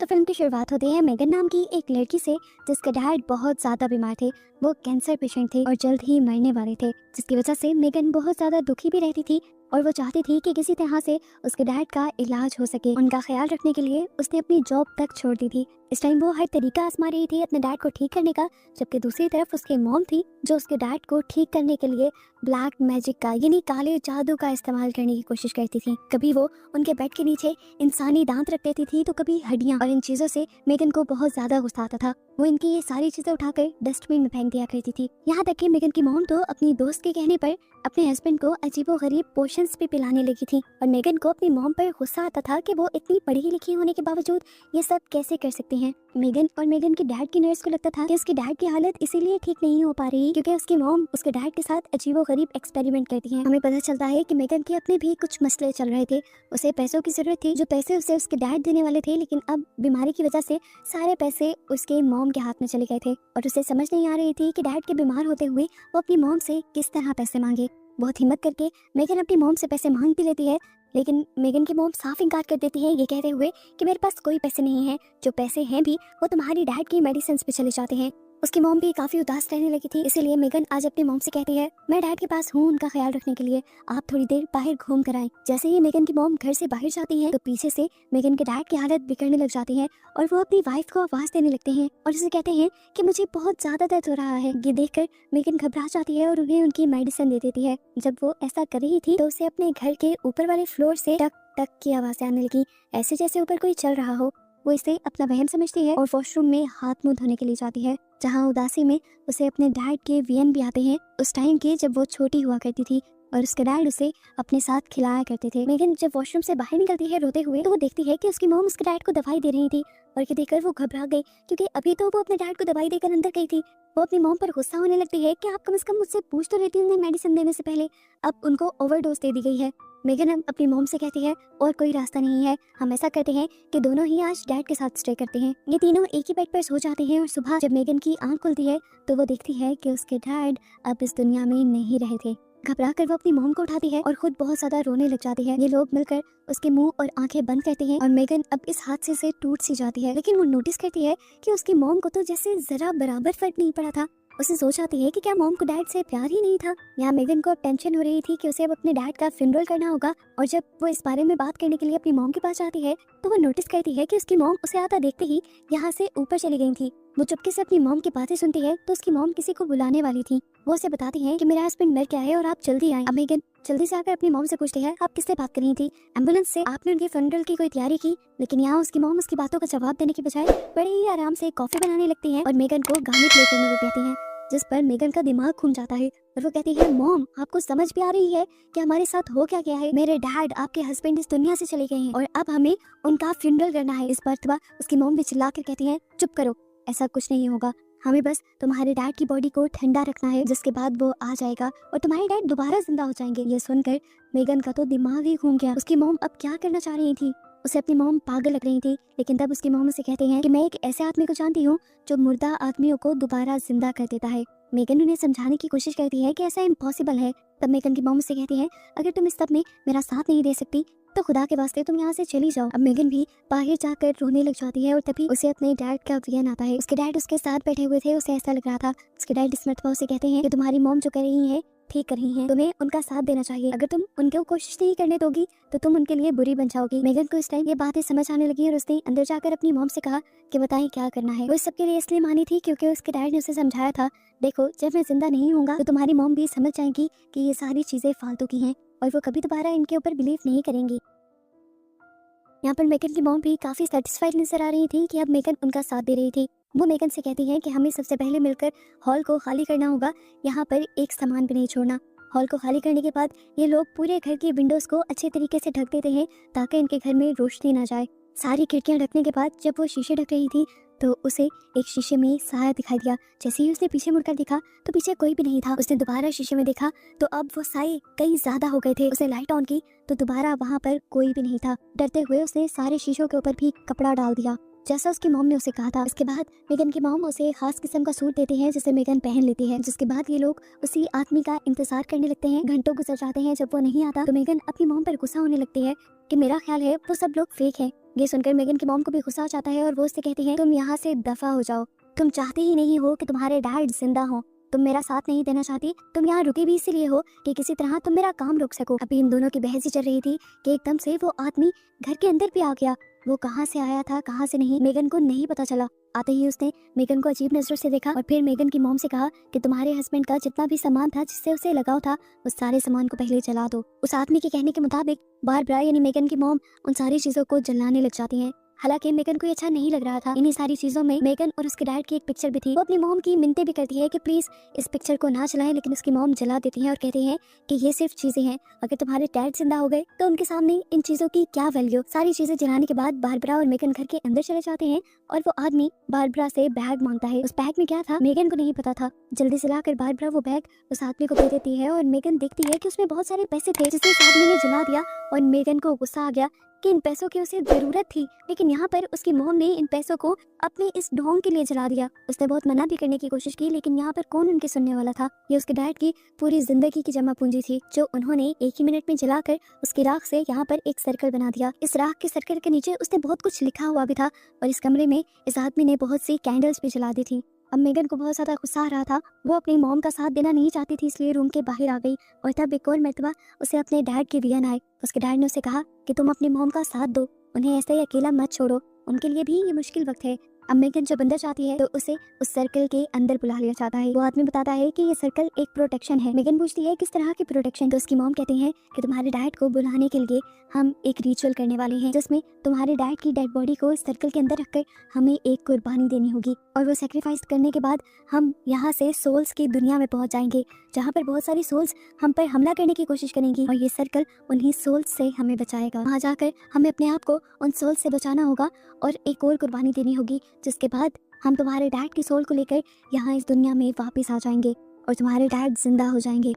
तो फिल्म की शुरुआत होती है मेगन नाम की एक लड़की से, जिसके डैड बहुत ज़्यादा बीमार थे। वो कैंसर पेशेंट थे और जल्द ही मरने वाले थे, जिसकी वजह से मेगन बहुत ज़्यादा दुखी भी रहती थी और वो चाहती थी कि किसी तरह से उसके डैड का इलाज हो सके। उनका ख्याल रखने के लिए उसने अपनी जॉब तक छोड़ दी थी। इस टाइम वो हर तरीका आजमा रही थी अपने डैड को ठीक करने का, जबकि दूसरी तरफ उसकी मॉम थी जो उसके डैड को ठीक करने के लिए ब्लैक मैजिक का यानी काले जादू का इस्तेमाल करने की कोशिश करती थी। कभी वो उनके बेड के नीचे इंसानी दांत रख देती थी तो कभी हड्डियां, और इन चीजों से मेगन को बहुत ज्यादा गुस्सा आता था। वो इनकी ये सारी चीजें उठाकर डस्टबिन में फेंक दिया करती थी। यहाँ तक कि मेगन की मॉम तो अपनी दोस्त के कहने पर अपने हस्बैंड को अजीबोगरीब पोशंस भी पिलाने लगी थी, और मेगन को अपनी मॉम पर गुस्सा आता था कि वो इतनी पढ़ी लिखी होने के बावजूद ये सब कैसे कर सकती हैं। मेगन और मेगन के डैड की नर्स को लगता था कि उसके डैड की हालत इसीलिए ठीक नहीं हो पा रही क्योंकि उसकी मॉम उसके डैड के साथ अजीबोगरीब एक्सपेरिमेंट करती है। हमें पता चलता है कि मेगन के अपने भी कुछ मसले चल रहे थे। उसे पैसों की जरूरत थी, जो पैसे उसे उसके डैड देने वाले थे, लेकिन अब बीमारी की वजह से सारे पैसे उसके मॉम के हाथ में चले गए थे और उसे समझ नहीं आ रही थी कि डैड के बीमार होते हुए वो अपनी मॉम से किस तरह पैसे मांगे। बहुत हिम्मत करके मेगन अपनी मॉम से पैसे मांग भी लेती है, लेकिन मेगन की मॉम साफ इनकार कर देती है, ये कहते हुए कि मेरे पास कोई पैसे नहीं है, जो पैसे हैं भी वो तुम्हारी डैड की मेडिसिन पे चले जाते हैं। उसकी मॉम भी काफी उदास रहने लगी थी, इसीलिए मेगन आज अपनी मॉम से कहती है, मैं डैड के पास हूँ उनका ख्याल रखने के लिए, आप थोड़ी देर बाहर घूम कर आए। जैसे ही मेगन की मॉम घर से बाहर जाती है तो पीछे से मेगन के डैड की हालत बिगड़ने लग जाती है और वो अपनी वाइफ को आवाज देने लगते हैं और उसे कहते हैं कि मुझे बहुत ज्यादा दर्द हो रहा है। ये देखकर मेगन घबरा जाती है और उन्हें उनकी मेडिसिन दे देती है। जब वो ऐसा कर रही थी तो उसे अपने घर के ऊपर वाले फ्लोर से टक टक की आवाज़ आने लगी, ऐसे जैसे ऊपर कोई चल रहा हो। वो इसे अपना वहम समझती है और वॉशरूम में हाथ मुंह धोने के लिए जाती है, जहाँ उदासी में उसे अपने डैड के वीएन भी आते हैं, उस टाइम के जब वो छोटी हुआ करती थी और उसके डैड उसे अपने साथ खिलाया करते थे। मेगन जब वॉशरूम से बाहर निकलती है रोते हुए तो वो देखती है कि उसकी मॉम उसके डैड को दवाई दे रही थी, और ये देखकर वो घबरा गई क्योंकि अभी तो वो अपने डैड को दवाई देकर अंदर गई थी। वो अपनी मॉम पर गुस्सा होने लगती है कि आप कम से कम मुझसे पूछ तो लेती उन्हें मेडिसिन देने से पहले, अब उनको ओवरडोज दे दी गई है। मेगन अपनी मॉम से कहती है, और कोई रास्ता नहीं है, हम ऐसा करते हैं कि दोनों ही आज डैड के साथ स्टे करते हैं। ये तीनों एक ही बेड पर सो जाते हैं और सुबह जब मेगन की आंख खुलती है तो वो देखती है कि उसके डैड अब इस दुनिया में नहीं रहे थे। घबरा कर वो अपनी मॉम को उठाती है और खुद बहुत ज्यादा रोने लग जाती है। ये लोग मिलकर उसके मुंह और आंखें बंद करते हैं और मेगन अब इस हादसे से टूट सी जाती है, लेकिन वो नोटिस करती है कि उसकी मॉम को तो जैसे जरा बराबर फर्क नहीं पड़ा था। उसे सोच आती है कि क्या मॉम को डैड से प्यार ही नहीं था। यहाँ मेगन को अब टेंशन हो रही थी कि उसे अब अपने डैड का फ्यूनरल करना होगा, और जब वो इस बारे में बात करने के लिए अपनी मॉम के पास जाती है तो वो नोटिस करती है कि उसकी मॉम उसे आता देखते ही यहाँ से ऊपर चली गई थी। वो चुपके से अपनी मॉम की बातें सुनती है तो उसकी मॉम किसी को बुलाने वाली थी। वो उसे बताती है कि मेरा हस्बैंड मर गया है और आप जल्दी आए। अब मेगन जल्दी से आकर अपनी मॉम से पूछती है, आप किससे बात कर रही थी? एम्बुलेंस से? आपने उनके फ्यूनरल की कोई तैयारी की? लेकिन यहाँ उसकी मॉम उसकी बातों का जवाब देने की बजाय बड़े ही आराम से कॉफी बनाने लगती है और मेगन को गाने प्ले करने को कहती है, जिस पर मेगन का दिमाग घूम जाता है और वो कहती है, मॉम आपको समझ भी आ रही है कि हमारे साथ हो क्या गया है? मेरे डैड आपके हस्बैंड इस दुनिया से चले गए हैं और अब हमें उनका फ्यूनरल करना है। इस मर्तबा उसकी मॉम भी चिल्लाकर कहती है, चुप करो, ऐसा कुछ नहीं होगा, हमें बस तुम्हारे डैड की बॉडी को ठंडा रखना है, जिसके बाद वो आ जाएगा और तुम्हारे डैड दोबारा जिंदा हो जाएंगे। ये सुनकर मेगन का तो दिमाग ही घूम गया। उसकी मॉम अब क्या करना चाह रही थी? उसे अपनी मॉम पागल लग रही थी, लेकिन तब उसकी मॉम उसे कहते हैं कि मैं एक ऐसे आदमी को जानती हूँ जो मुर्दा आदमियों को दोबारा जिंदा कर देता है। मेगन उन्हें समझाने की कोशिश करती है कि ऐसा इम्पॉसिबल है। तब मेगन की मॉम उसे कहती है, अगर तुम इस सब में मेरा साथ नहीं दे सकती तो खुदा के वास्ते तुम यहाँ से चली जाओ। अब मेगन भी बाहर जाकर रोने लग जाती है और तभी उसे अपने डैड का वीएन आता है। उसके डैड उसके साथ बैठे हुए थे, उसे ऐसा लग रहा था। उसके डैड इस मर्तबा उसे कहते हैं कि तुम्हारी मॉम जो कर रही है ठीक कर रही हैं, तुम्हें उनका साथ देना चाहिए। अगर तुम उनको कोशिश नहीं करने दोगी तो तुम उनके लिए बुरी बन जाओगी। मेगन को इस टाइम ये बातें समझ आने लगी और उसने अंदर जाकर अपनी मॉम से कहा कि बताएं क्या करना है। वो इस सबके लिए इसलिए मानी थी क्योंकि उसके डैड ने उसे समझाया था, देखो जब मैं जिंदा नहीं होऊंगा तो तुम्हारी मॉम भी समझ जाएगी कि ये सारी चीजें फालतू की हैं और वो कभी दोबारा इनके ऊपर बिलीव नहीं करेंगी। यहाँ पर मेगन की मॉम भी काफी सेटिस्फाइड नजर आ रही थी कि अब मेगन उनका साथ दे रही थी। वो मेगन से कहती है कि हमें सबसे पहले मिलकर हॉल को खाली करना होगा, यहाँ पर एक सामान भी नहीं छोड़ना। हॉल को खाली करने के बाद ये लोग पूरे घर की विंडोज को अच्छे तरीके से ढक देते हैं ताकि इनके घर में रोशनी ना जाए। सारी खिड़कियां ढकने के बाद जब वो शीशे ढक रही थी तो उसे एक शीशे में साया दिखाई दिया। जैसे ही उसने पीछे मुड़कर देखा तो पीछे कोई भी नहीं था। उसने दोबारा शीशे में देखा तो अब वो साए कई ज्यादा हो गए थे। उसने लाइट ऑन की तो दोबारा वहाँ पर कोई भी नहीं था। डरते हुए उसने सारे शीशों के ऊपर भी कपड़ा डाल दिया। जैसा उसकी मॉम ने उसे कहा था। इसके बाद मेगन की मॉम उसे खास किस्म का सूट देते हैं जिसे मेगन पहन लेती है, जिसके बाद ये लोग उसी आदमी का इंतजार करने लगते हैं। घंटों गुजर जाते हैं, जब वो नहीं आता तो मेगन अपनी मॉम पर गुस्सा होने लगती है कि मेरा ख्याल है वो सब लोग फेक हैं। ये सुनकर मेगन की मॉम को भी गुस्सा आ जाता है और वो उससे कहती है तुम यहाँ से दफा हो जाओ, तुम चाहते ही नहीं हो कि तुम्हारे डैड जिंदा हो, तुम मेरा साथ नहीं देना चाहती, तुम यहाँ रुके भी इसीलिए हो कि किसी तरह तुम मेरा काम रोक सको। अभी इन दोनों की बहस ही चल रही थी कि एकदम से वो आदमी घर के अंदर भी आ गया। वो कहाँ से आया था कहाँ से नहीं मेगन को नहीं पता चला। आते ही उसने मेगन को अजीब नजरों से देखा और फिर मेगन की मॉम से कहा कि तुम्हारे हस्बैंड का जितना भी सामान था जिससे उसे लगाव था उस सारे सामान को पहले जला दो। उस आदमी के कहने के मुताबिक बारबरा यानी मेगन की मॉम उन सारी चीजों को जलाने लग जाती है। हालांकि मेगन को ये अच्छा नहीं लग रहा था। इन्हीं सारी चीजों में मेगन और उसके डैड की एक पिक्चर भी थी। वो अपनी मॉम की मिन्नतें भी करती है कि प्लीज इस पिक्चर को ना जलाएं, लेकिन उसकी मॉम जला देती है और कहती है कि ये सिर्फ चीजें हैं, अगर तुम्हारे डैड जिंदा हो गए तो उनके सामने इन चीजों की क्या वैल्यू। सारी चीजें जलाने के बाद बारबरा और मेगन घर के अंदर चले जाते हैं और वो आदमी बारबरा से बैग मांगता है। उस बैग में क्या था मेगन को नहीं पता था। जल्दी से लाकर बारबरा वो बैग उस आदमी को दे देती है और मेगन देखती है कि उसमें बहुत सारे पैसे थे जिसे इस आदमी ने जला दिया और मेगन को गुस्सा आ गया कि इन पैसों की उसे जरूरत थी, लेकिन यहाँ पर उसकी मॉम ने इन पैसों को अपने इस ढोंग के लिए जला दिया। उसने बहुत मना भी करने की कोशिश की, लेकिन यहाँ पर कौन उनके सुनने वाला था। ये उसके डैड की पूरी जिंदगी की जमा पूंजी थी जो उन्होंने एक ही मिनट में जलाकर उसकी राख से यहाँ पर एक सर्कल बना दिया। इस राख के सर्कल के नीचे उसने बहुत कुछ लिखा हुआ भी था और इस कमरे में इस आदमी ने बहुत सी कैंडल्स भी जला दी थी। अब मेगन को बहुत ज्यादा गुस्सा आ रहा था। वो अपनी मॉम का साथ देना नहीं चाहती थी, इसलिए रूम के बाहर आ गई और तब एक और मर्तबा उसे अपने डैड की विजन आए। उसके डैड ने उसे कहा कि तुम अपनी मॉम का साथ दो, उन्हें ऐसे ही अकेला मत छोड़ो, उनके लिए भी ये मुश्किल वक्त है। अब मेगन जब अंदर जाती है तो उसे उस सर्कल के अंदर बुला लिया जाता है। वो आदमी बताता है कि ये सर्कल एक प्रोटेक्शन है। मेगन पूछती है किस तरह की प्रोटेक्शन, तो उसकी मॉम कहती है कि तुम्हारे डैड को बुलाने के लिए हम एक रिचुअल करने वाले हैं जिसमें तुम्हारे डैड की डेड बॉडी को इस सर्कल के अंदर रखकर हमें एक कुर्बानी देनी होगी और वो सेक्रीफाइस करने के बाद हम यहाँ से सोल्स की दुनिया में पहुंच जाएंगे जहाँ पर बहुत सारी सोल्स हम पर हमला करने की कोशिश करेंगी और ये सर्कल उन्हीं सोल्स से हमें बचाएगा। वहाँ जाकर हमें अपने आप को उन सोल्स से बचाना होगा और एक और कुर्बानी देनी होगी, जिसके बाद हम तुम्हारे डैड की सोल को लेकर यहाँ इस दुनिया में वापस आ जाएंगे और तुम्हारे डैड जिंदा हो जाएंगे।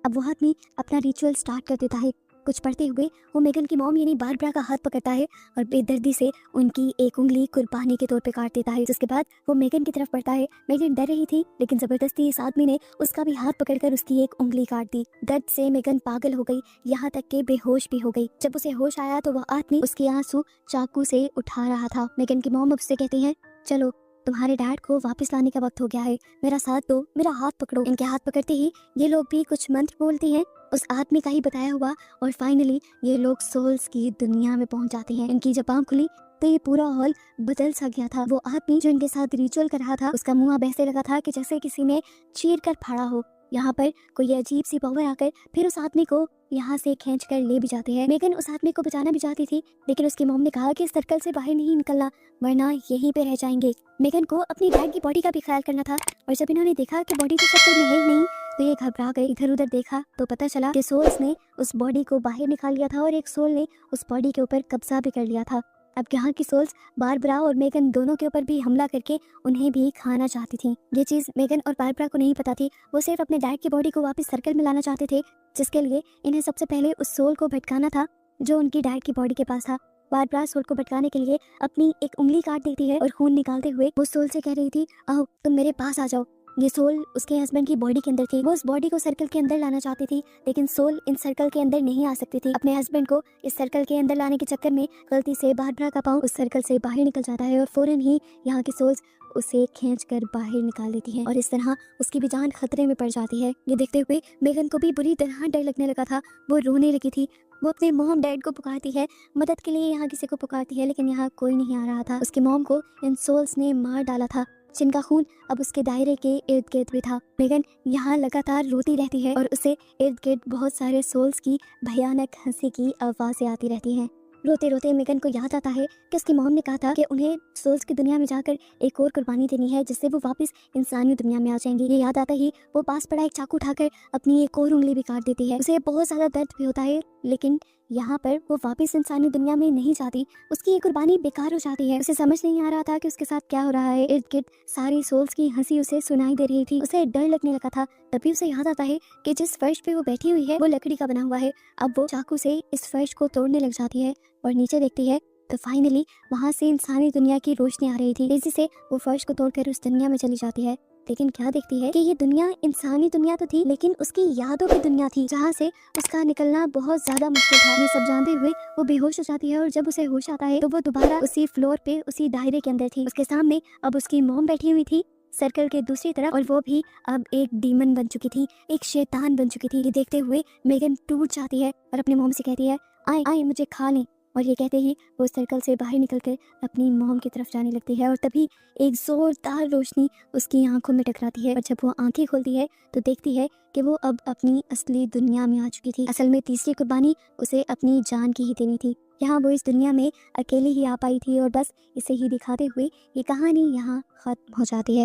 अब वो आदमी अपना रिचुअल स्टार्ट कर देता है। कुछ पढ़ते हुए वो मेगन की मॉम यानी बारबरा का हाथ पकड़ता है और बेदर्दी से उनकी एक उंगली कुर्बानी के तौर पे काट देता है। जिसके बाद वो मेगन की तरफ बढ़ता है। मेगन डर रही थी, लेकिन जबरदस्ती इस आदमी ने उसका भी हाथ पकड़कर उसकी एक उंगली काट दी। दर्द से मेगन पागल हो गई, यहाँ तक के बेहोश भी हो गई। जब उसे होश आया तो वह आदमी उसके आंसू चाकू से उठा रहा था। मेगन की मॉम उससे कहती है चलो तुम्हारे डैड को वापस लाने का वक्त हो गया है, मेरा साथ दो, मेरा हाथ पकड़ो। इनके हाथ पकड़ते ही ये लोग भी कुछ मंत्र बोलती हैं उस आदमी का ही बताया हुआ और फाइनली ये लोग सोल्स की दुनिया में पहुंच जाते हैं। इनकी जब आंख खुली तो ये पूरा हॉल बदल सा गया था। वो आदमी जो इनके साथ रिचुअल कर रहा था उसका मुंह अब ऐसे लगा था कि जैसे किसी ने चीर कर फाड़ा हो। यहाँ पर कोई अजीब सी पावर आकर फिर उस आदमी को यहाँ से खींच कर ले भी जाते हैं। मेगन उस आदमी को बचाना भी चाहती थी, लेकिन उसकी मॉम ने कहा कि इस सर्कल से बाहर नहीं निकलना वरना यहीं पे रह जाएंगे। मेगन को अपनी डैड की बॉडी का भी ख्याल करना था और जब इन्होंने देखा कि बॉडी तो सर्कल में है ही नहीं तो ये घबरा गए। इधर उधर देखा तो पता चला कि सोल्स ने उस बॉडी को बाहर निकाल लिया था और एक सोल ने उस बॉडी के ऊपर कब्जा भी कर लिया था। अब यहाँ की सोल्स बारबरा और मेगन दोनों के ऊपर भी हमला करके उन्हें भी खाना चाहती थी। ये चीज मेगन और बारबरा को नहीं पता थी। वो सिर्फ अपने डैड की बॉडी को वापस सर्कल में लाना चाहते थे, जिसके लिए इन्हें सबसे पहले उस सोल को भटकाना था जो उनकी डैड की बॉडी के पास था। बारबरा सोल को भटकाने के लिए अपनी एक उंगली काट देती है और खून निकालते हुए वो सोल से कह रही थी आओ तुम मेरे पास आ जाओ। ये सोल उसके हस्बैंड की बॉडी के अंदर थी। वो उस बॉडी को सर्कल के अंदर लाना चाहती थी, लेकिन सोल इन सर्कल के अंदर नहीं आ सकती थी। अपने हस्बैंड को इस सर्कल के अंदर लाने के चक्कर में गलती से बारबरा का पांव उस सर्कल से बाहर निकल जाता है और फौरन ही यहाँ की सोल्स उसे खींचकर बाहर निकाल लेती हैं और इस तरह उसकी भी जान खतरे में पड़ जाती है। ये देखते हुए मेगन को भी बुरी तरह डर लगने लगा था। वो रोने लगी थी। वो अपने मॉम डैड को पुकारती है, मदद के लिए यहाँ किसी को पुकारती है, लेकिन यहाँ कोई नहीं आ रहा था। उसकी मॉम को इन सोल्स ने मार डाला था, जिनका खून अब उसके दायरे के इर्द गिर्द भी था। मेगन यहाँ लगातार रोती रहती है और उसे इर्द गिर्द बहुत सारे सोल्स की भयानक हंसी की आवाज़ें आती रहती हैं। रोते रोते मेगन को याद आता है कि उसकी मॉम ने कहा था कि उन्हें सोल्स की दुनिया में जाकर एक और कुर्बानी देनी है जिससे वो वापस इंसानी दुनिया में आ जाएंगी। ये याद आता ही वो पास पड़ा एक चाकू उठाकर अपनी एक और उंगली भी काट देती है। उसे बहुत ज़्यादा दर्द भी होता है, लेकिन यहाँ पर वो वापस इंसानी दुनिया में नहीं जाती। उसकी ये कुर्बानी बेकार हो जाती है। उसे समझ नहीं आ रहा था कि उसके साथ क्या हो रहा है। इर्द गिर्द सारी सोल्स की हंसी उसे सुनाई दे रही थी। उसे डर लगने लगा था। तभी उसे याद आता है कि जिस फर्श पे वो बैठी हुई है वो लकड़ी का बना हुआ है। अब वो चाकू से इस फर्श को तोड़ने लग जाती है और नीचे देखती है तो फाइनली वहाँ से इंसानी दुनिया की रोशनी आ रही थी। तेजी से वो फर्श को तोड़कर उस दुनिया में चली जाती है, लेकिन क्या देखती है कि ये दुनिया इंसानी दुनिया तो थी, लेकिन उसकी यादों की दुनिया थी, जहाँ से उसका निकलना बहुत ज्यादा मुश्किल था। ये सब जानते हुए वो बेहोश हो जाती है और जब उसे होश आता है तो वो दोबारा उसी फ्लोर पे उसी दायरे के अंदर थी। उसके सामने अब उसकी मॉम बैठी हुई थी सर्कल के दूसरी तरफ, और वो भी अब एक डीमन बन चुकी थी, एक शैतान बन चुकी थी। ये देखते हुए मेगन टूट जाती है और अपने मॉम से कहती है, आए आए मुझे खा लें। और ये कहते ही वो सर्कल से बाहर निकलकर अपनी मॉम की तरफ जाने लगती है, और तभी एक जोरदार रोशनी उसकी आंखों में टकराती है। और जब वो आंखें खोलती है तो देखती है कि वो अब अपनी असली दुनिया में आ चुकी थी। असल में तीसरी कुर्बानी उसे अपनी जान की ही देनी थी। यहाँ वो इस दुनिया में अकेली ही आ पाई थी, और बस इसे ही दिखाते हुए ये कहानी यहाँ खत्म हो जाती है।